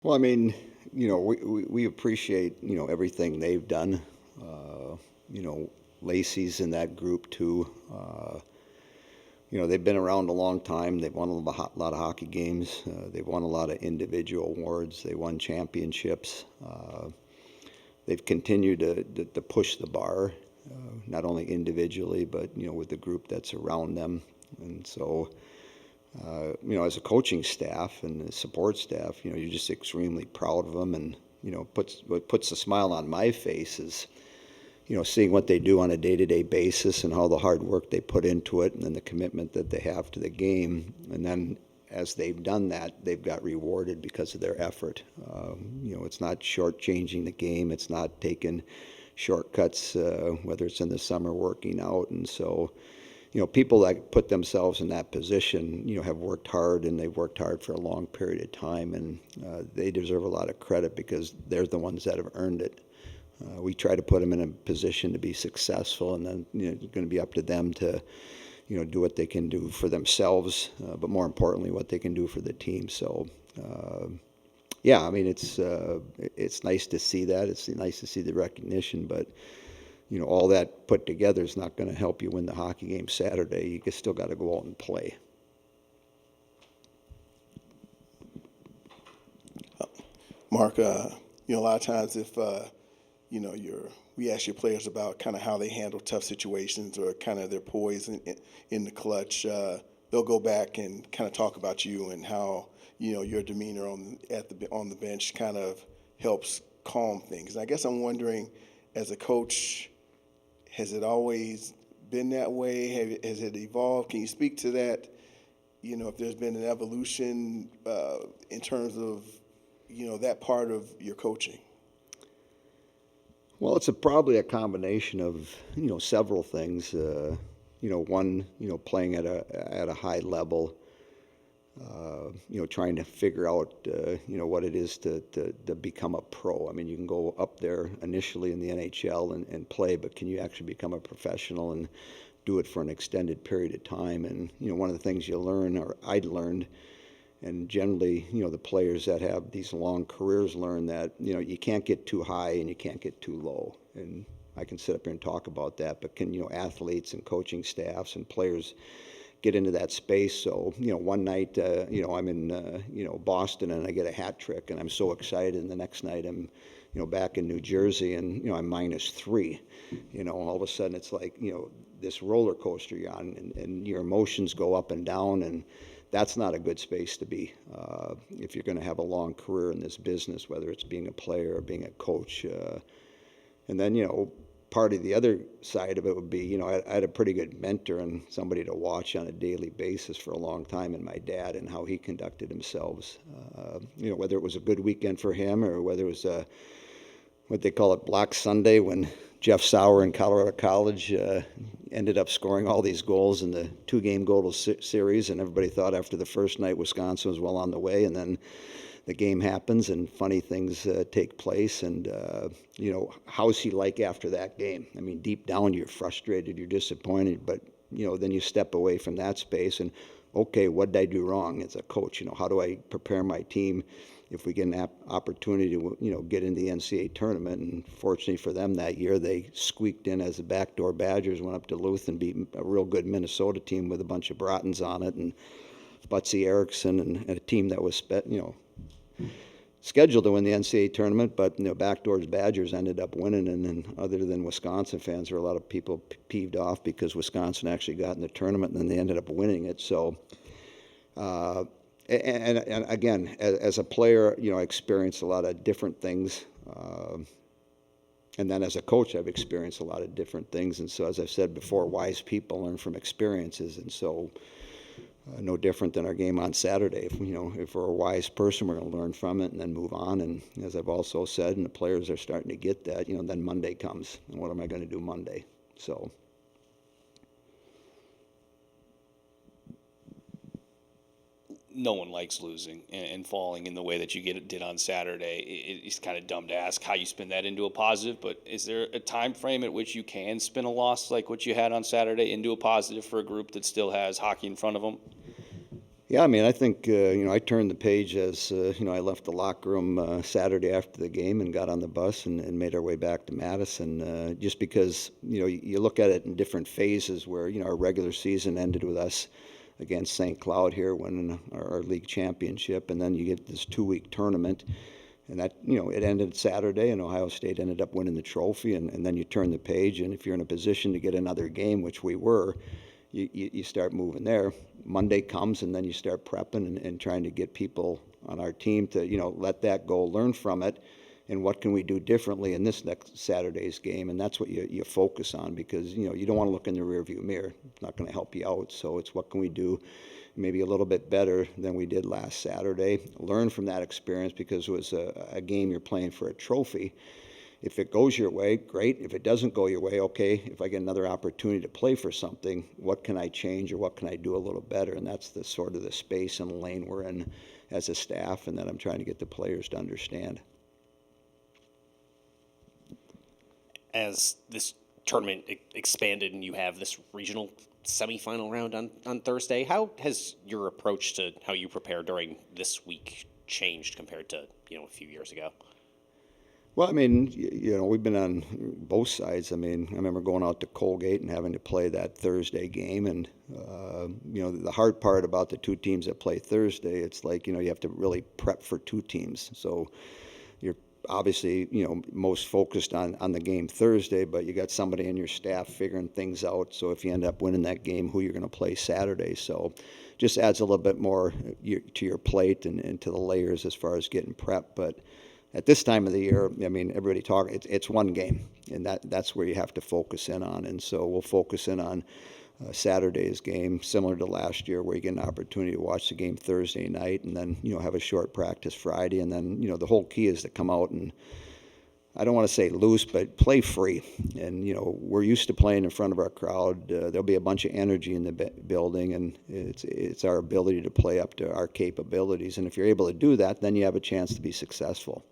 Well, I mean, we appreciate, everything they've done. Uh, you know, Lacey's in that group too. They've been around a long time. They've won lot of hockey games. They've won a lot of individual awards. They won championships. They've continued to push the bar, not only individually, but, with the group that's around them. And so, as a coaching staff and the support staff, you're just extremely proud of them. And, what puts a smile on my face is, seeing what they do on a day-to-day basis and how the hard work they put into it and the commitment that they have to the game. And then as they've done that, they've got rewarded because of their effort. It's not shortchanging the game. It's not taking shortcuts, whether it's in the summer working out. And so, people that put themselves in that position, have worked hard, and they've worked hard for a long period of time, and they deserve a lot of credit because they're the ones that have earned it. We try to put them in a position to be successful, and then it's going to be up to them to, do what they can do for themselves, but more importantly, what they can do for the team. So, yeah, I mean, it's nice to see that. It's nice to see the recognition, but all that put together is not going to help you win the hockey game Saturday. You still got to go out and play. Mark, a lot of times if we ask your players about kind of how they handle tough situations or kind of their poise in the clutch. They'll go back and kind of talk about you and how your demeanor on the bench kind of helps calm things. And I guess I'm wondering, as a coach, has it always been that way? Has it evolved? Can you speak to that? If there's been an evolution in terms of that part of your coaching. Well, it's probably a combination of several things. One, playing at a high level. Trying to figure out what it is to become a pro. I mean, you can go up there initially in the NHL and play, but can you actually become a professional and do it for an extended period of time? And one of the things you learn, or I'd learned, and generally, the players that have these long careers learn that, you can't get too high and you can't get too low. And I can sit up here and talk about that, but can, athletes and coaching staffs and players get into that space? So, one night, I'm in, Boston and I get a hat trick and I'm so excited. And the next night I'm, back in New Jersey and, I'm -3. All of a sudden it's like, this roller coaster you're on, and your emotions go up and down, and that's not a good space to be if you're going to have a long career in this business, whether it's being a player or being a coach. And then, part of the other side of it would be, I had a pretty good mentor and somebody to watch on a daily basis for a long time, and my dad, and how he conducted himself. Whether it was a good weekend for him or whether it was what they call it, Black Sunday, when Jeff Sauer in Colorado College ended up scoring all these goals in the 2-game goal series, and everybody thought after the first night Wisconsin was well on the way, and then the game happens and funny things take place. And how's he like after that game? I mean, deep down you're frustrated, you're disappointed, but then you step away from that space and, okay, what did I do wrong as a coach? How do I prepare my team if we get an opportunity to get in the NCAA tournament? And fortunately for them that year, they squeaked in as the backdoor Badgers, went up to Duluth and beat a real good Minnesota team with a bunch of Broughton's on it, and Butsy Erickson, and a team that was scheduled to win the NCAA tournament, but backdoors Badgers ended up winning. And then, other than Wisconsin fans, there were a lot of people peeved off because Wisconsin actually got in the tournament and then they ended up winning it. So, and again, as a player, I experienced a lot of different things. And then as a coach, I've experienced a lot of different things. And so, as I've said before, wise people learn from experiences. And so, no different than our game on Saturday. If we're a wise person, we're going to learn from it and then move on. And as I've also said, and the players are starting to get that, then Monday comes. And what am I going to do Monday? So. No one likes losing and falling in the way that you did on Saturday. It's kind of dumb to ask how you spin that into a positive, but is there a time frame at which you can spin a loss like what you had on Saturday into a positive for a group that still has hockey in front of them? Yeah, I mean, I think, I turned the page as, I left the locker room Saturday after the game and got on the bus and made our way back to Madison, just because, you look at it in different phases where, our regular season ended with us against St. Cloud here winning our league championship, and then you get this 2-week tournament, and that, it ended Saturday, and Ohio State ended up winning the trophy, and then you turn the page, and if you're in a position to get another game, which we were, you start moving there. Monday comes, and then you start prepping and trying to get people on our team to, let that go, learn from it, and what can we do differently in this next Saturday's game. And that's what you focus on, because, you don't want to look in the rearview mirror. It's not going to help you out. So it's what can we do maybe a little bit better than we did last Saturday. Learn from that experience, because it was a game you're playing for a trophy. If it goes your way, great. If it doesn't go your way, okay, if I get another opportunity to play for something, what can I change or what can I do a little better? And that's the sort of the space and lane we're in as a staff, and that I'm trying to get the players to understand. As this tournament expanded and you have this regional semifinal round on Thursday, how has your approach to how you prepare during this week changed compared to, a few years ago? Well, I mean, we've been on both sides. I mean, I remember going out to Colgate and having to play that Thursday game. And, the hard part about the two teams that play Thursday, it's like, you have to really prep for two teams. So you're obviously, most focused on the game Thursday, but you got somebody in your staff figuring things out. So if you end up winning that game, who you're going to play Saturday. So just adds a little bit more to your plate and to the layers as far as getting prepped. But at this time of the year, I mean, everybody talking, it's one game, and that's where you have to focus in on. And so we'll focus in on Saturday's game, similar to last year, where you get an opportunity to watch the game Thursday night, and then, have a short practice Friday. And then, the whole key is to come out and, I don't want to say loose, but play free. And, we're used to playing in front of our crowd. There'll be a bunch of energy in the building, and it's our ability to play up to our capabilities. And if you're able to do that, then you have a chance to be successful.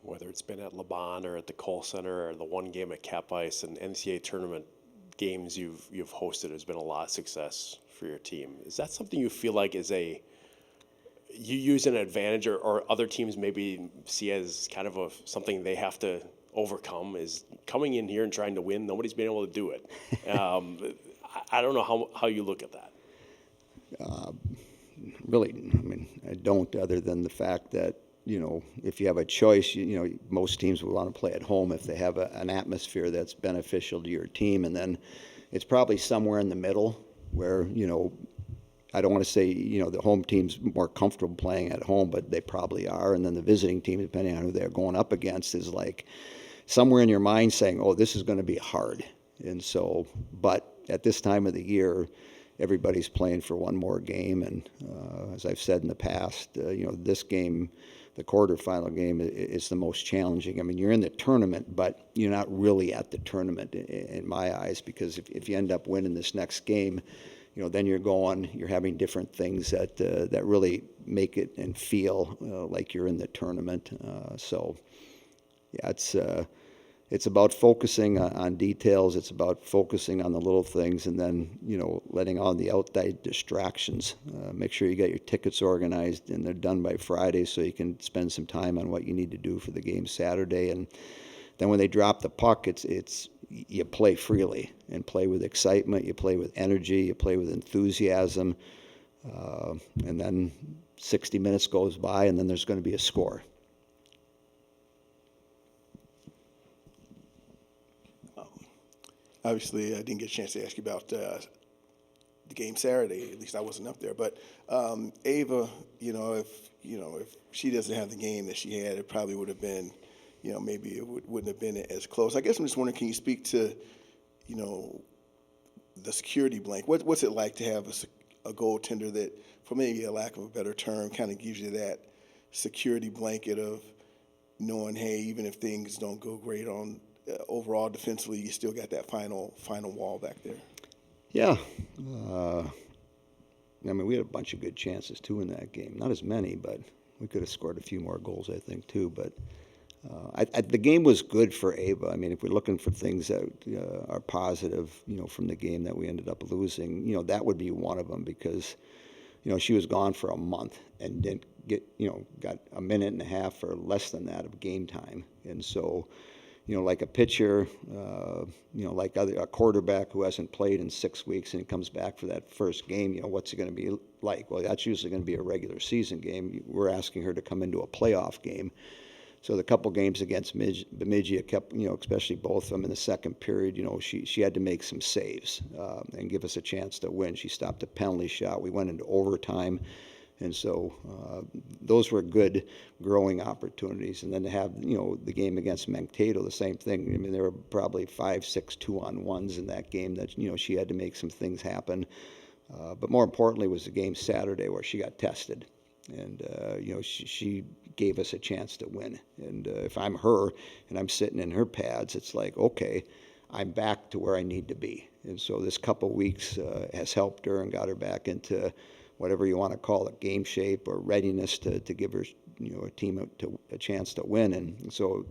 Whether it's been at Laban or at the Cole Center or the one game at Cap Ice and NCAA tournament games you've hosted, has been a lot of success for your team. Is that something you feel like you use an advantage, or other teams maybe see as kind of something they have to overcome, is coming in here and trying to win? Nobody's been able to do it. I don't know how you look at that. Really, I mean, I don't, other than the fact that, if you have a choice, most teams will want to play at home if they have an atmosphere that's beneficial to your team. And then it's probably somewhere in the middle where, I don't want to say, the home team's more comfortable playing at home, but they probably are. And then the visiting team, depending on who they're going up against, is like somewhere in your mind saying, oh, this is going to be hard. And so, but at this time of the year, everybody's playing for one more game. And as I've said in the past, this game, the quarterfinal game, is the most challenging. I mean, you're in the tournament, but you're not really at the tournament in my eyes, because if you end up winning this next game, then you're having different things that really make it and feel like you're in the tournament. So, yeah, it's about focusing on details. It's about focusing on the little things, and then, letting all the outside distractions. Make sure you get your tickets organized and they're done by Friday, so you can spend some time on what you need to do for the game Saturday. And then when they drop the puck, it's you play freely and play with excitement. You play with energy. You play with enthusiasm. And then 60 minutes goes by, and then there's going to be a score. Obviously, I didn't get a chance to ask you about the game Saturday. At least I wasn't up there. But Ava, if she doesn't have the game that she had, it probably would have been, maybe it wouldn't have been as close. I guess I'm just wondering, can you speak to, the security blanket? What's it like to have a goaltender that, for maybe a lack of a better term, kind of gives you that security blanket of knowing, hey, even if things don't go great on overall defensively, you still got that final wall back there? Yeah. I mean, we had a bunch of good chances, too, in that game. Not as many, but we could have scored a few more goals, I think, too. But, The game was good for Ava. I mean, if we're looking for things that are positive, from the game that we ended up losing, that would be one of them because, she was gone for a month and didn't get, got a minute and a half or less than that of game time. And so, like a pitcher, like a quarterback who hasn't played in 6 weeks and he comes back for that first game, what's it going to be like? Well, that's usually going to be a regular season game. We're asking her to come into a playoff game. So the couple games against Bemidji kept, especially both of them in the second period, she had to make some saves and give us a chance to win. She stopped a penalty shot. We went into overtime. And so those were good growing opportunities. And then to have, the game against Mankato, the same thing. I mean, there were probably 5, 6 2-on-1s in that game that, she had to make some things happen. But more importantly was the game Saturday where she got tested. And, she gave us a chance to win. And if I'm her and I'm sitting in her pads, it's like, okay, I'm back to where I need to be. And so this couple weeks has helped her and got her back into whatever you want to call it, game shape or readiness to give her, a team a chance to win. And so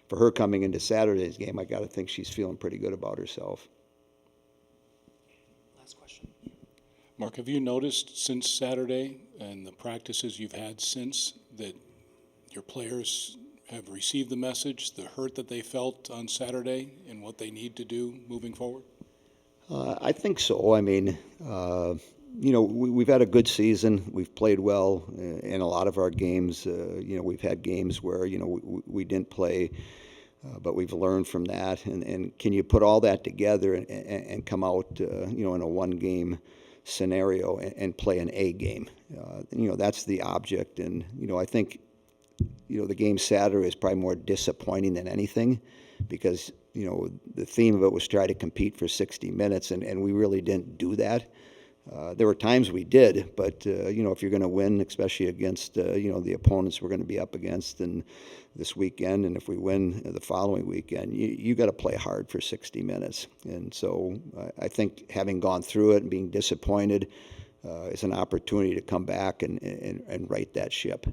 for her coming into Saturday's game, I got to think she's feeling pretty good about herself. Last question. Mark, have you noticed since Saturday and the practices you've had since that your players have received the message, the hurt that they felt on Saturday, and what they need to do moving forward? I think so. I mean, we've had a good season. We've played well in a lot of our games. We've had games where, we didn't play, but we've learned from that. And can you put all that together and come out, in a one-game scenario and play an A game? That's the object. And, I think, the game Saturday is probably more disappointing than anything because, the theme of it was try to compete for 60 minutes, and we really didn't do that. There were times we did, but, if you're going to win, especially against, the opponents we're going to be up against and this weekend, and if we win the following weekend, you got to play hard for 60 minutes. And so I think having gone through it and being disappointed is an opportunity to come back and right that ship.